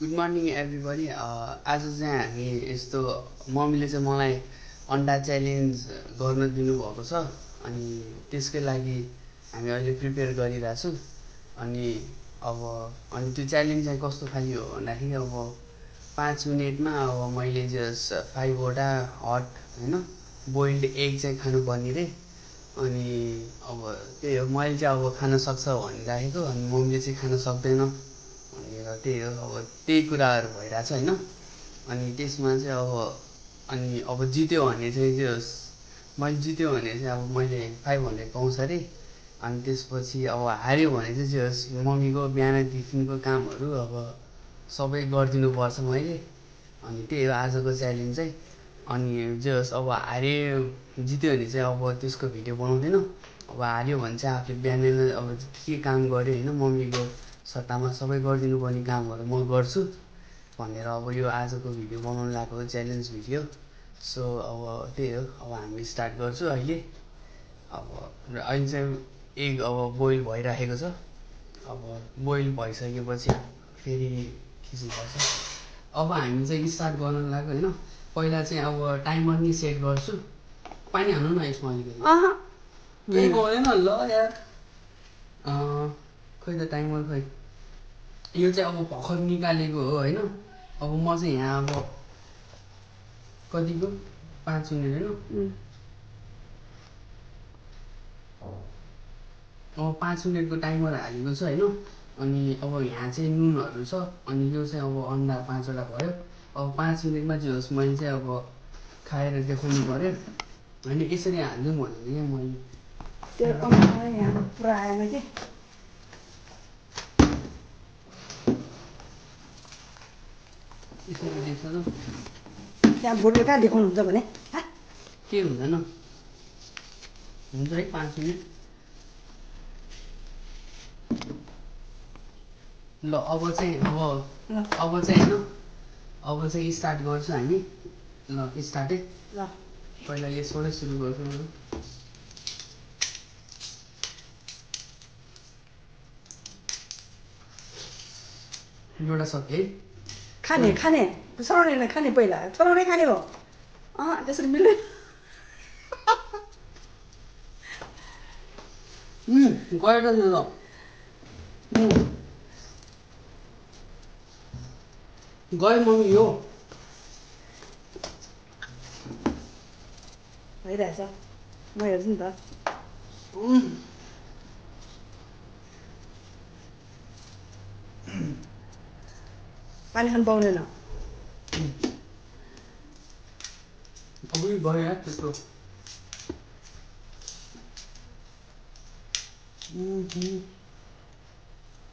Good morning everybody. आज चाहिँ हामी यस्तो मम्मीले चाहिँ मलाई अन्डा च्यालेन्ज गर्न दिनुभएको छ अनि त्यसकै लागि हामी अहिले प्रिपेयर गरिरहेछौँ। अनि त्यो च्यालेन्ज चाहिँ कस्तो खाले हो भन्दाखेरि अब 5 मिनटमा अब मैले जस्ट 5वटा हट होइन बोइल्ड एग चाहिँ खानुपर्ने रे। अनि अब त्यही हो, मैले चाहिँ अब खान सक्छ भनिराखेको अनि मम्मीले चाहिँ खान सक्दैन भनेर, त्यही हो अब त्यही कुराहरू भइरहेछ होइन। अनि त्यसमा चाहिँ अब जित्यो भने चाहिँ मैले जित्यो भने चाहिँ अब मैले 500 पाउँछ अरे। अनि त्यसपछि अब हार्यो भने चाहिँ मम्मीको बिहानदेखिको कामहरू अब सबै गरिदिनुपर्छ मैले। अनि त्यही हो आजको च्यालेन्ज चाहिँ। अनि अब जित्यो भने चाहिँ अब त्यसको भिडियो बनाउँदैन। अब हार्यो भने चाहिँ आफूले बिहानै अब के काम गऱ्यो होइन मम्मीको सट्टामा सबै गरिदिनु पर्ने कामहरू म गर्छु भनेर अब यो आजको भिडियो बनाउनु लगाएको च्यालेन्ज भिडियो। सो अब त्यही हो, अब हामी स्टार्ट गर्छु अहिले। अहिले चाहिँ एग अब बोइल भइराखेको छ। अब बोइल भइसकेपछि फेरि खिच्नुपर्छ। अब हामी चाहिँ स्टार्ट गर्न लाग्यो होइन। पहिला चाहिँ अब टाइमर नि सेट गर्छु। पानी हाल्नु न यसमा अलिकति। केही गर्दैन ल यार। खोइ त टाइमर खोइ। यो चाहिँ अब भर्खर निकालेको हो होइन। अब म चाहिँ यहाँ अब कतिको 5 मिनट होइन। अब 5 मिनटको टाइमर हालेको छ होइन। अनि अब यहाँ चाहिँ नुनहरू छ। अनि यो चाहिँ अब अन्डा 5वटा भयो। अब 5 मिनटमा चाहिँ होस् मैले चाहिँ अब खाएर देखाउनु पऱ्यो होइन। यसरी हाल्नु भनेको क्या मैले यहाँ पुरा आएन कि यसरी देख्छ त त्यहाँ बोर्डले कहाँ देखाउनुहुन्छ भने के हुँदैन हुन्छ है 5 मिनट। ल अब चाहिँ होइन अब चाहिँ स्टार्ट गर्छु हामी। ल स्टार्ट है। ल पहिला यसबाटै सुरु गर्छु। एउटा सक्यो है। खाने चलाउने खाने पहिला चलाउनै खाने हो त्यसरी मिल्दैन। गएर त गयो मम्मी यो भइरहेछ म हेर्छु नि त। पानी खानु पाउँदैन। अब गयो यार त्यस्तो।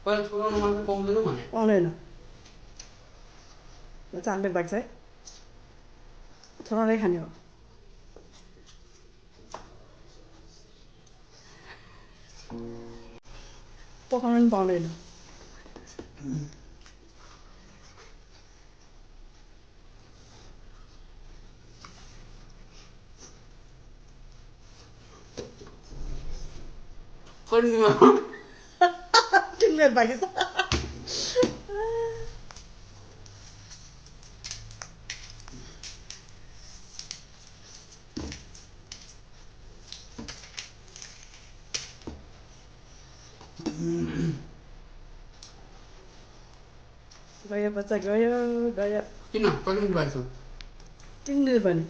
पहिला छोराउनु मात्रै पाउँदैन भने पाउँदैन। चाम्पे लाग्छ है। चलाउनै खाने हो। पकाउनु पनि पाउँदैन। तिमीले बाँकी छ। गयो बच्चा गयो गयो। किन कहिले भएको छ तिमीले पनि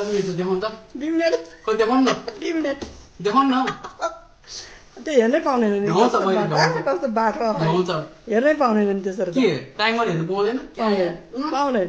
कति मिनट देखाउनु त 2 मिनट कति देखाउनु न 2 मिनट देखाउनु न। त्यो हेर्नै पाउँदैन नि। भ्याउँछ मैले भ्याउँछ। कस्तो बाटो भ्याउँछ। हेर्नै पाउँदैन नि त्यसरी के टाइमर हेर्नु पाउँदैन पाउँदैन।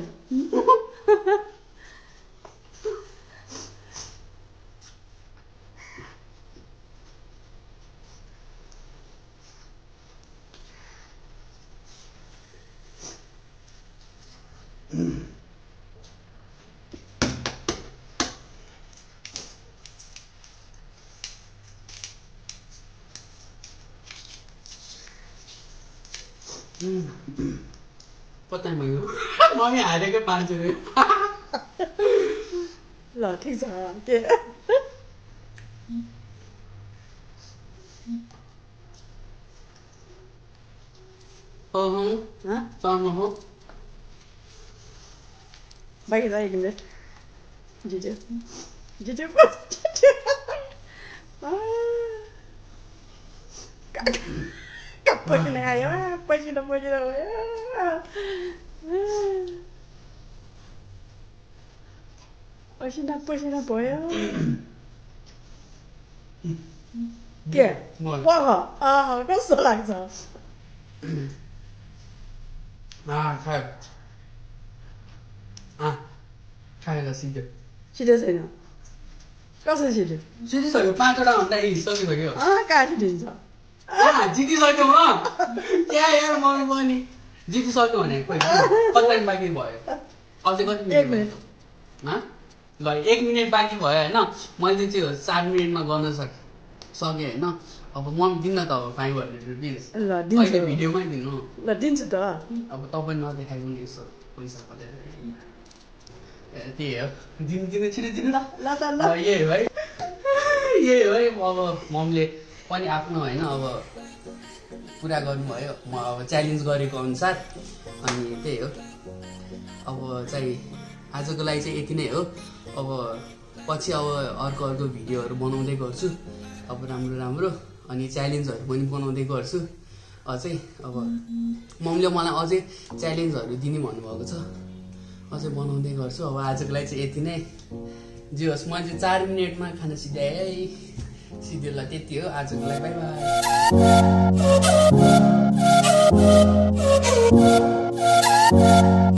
पत्ता भयो मम्मी हारेको 5 रुपियाँ ल ठिक छ के ओहो हाँ सानो हो बाइक जा एक मिनट जीजू जीजू पसीना आयो पसीना पसीना भयो पसीना पसीना भयो के कस्तो लाग्छ खायो खाएर सिध्यो सिधै छैन कसरी सिधो सिधिसक्यो 5 वटा भन्दा हिँडिसकिसक्यो काटिदिन्छ जितिसक्यो म क्या यार मम्मी पनि जितिसक्यो भने खोइ कति बाँकी भयो अझै कति मिनट ल 1 मिनट बाँकी भयो होइन मैले चाहिँ 4 मिनटमा गर्न सकेँ होइन अब मम्मी दिन्न त अब 500 रुपियाँ ल दिन्छु अहिले भिडियोमै दिनु ल दिन्छु त अब तपाईँ नदेखाइको नि यसो पैसा कति त्यही हो दिनु छिटो दिनु ल ल त ल यही हो है अब मम्मीले पनि आफ्नो होइन अब पुरा गर्नुभयो म अब च्यालेन्ज गरेको अनुसार अनि त्यही हो अब चाहिँ आजको लागि चाहिँ यति नै हो अब पछि अब अर्को भिडियोहरू बनाउँदै गर्छु अब राम्रो अनि च्यालेन्जहरू पनि बनाउँदै गर्छु अझै अब मम्मीले मलाई अझै च्यालेन्जहरू दिने भन्नुभएको छ अझै बनाउँदै गर्छु अब आजको लागि चाहिँ यति नै जे होस् म चाहिँ 4 मिनटमा खाना सिध्याएँ है सिध्यो ल त्यति हो आजको लागि बाई बाई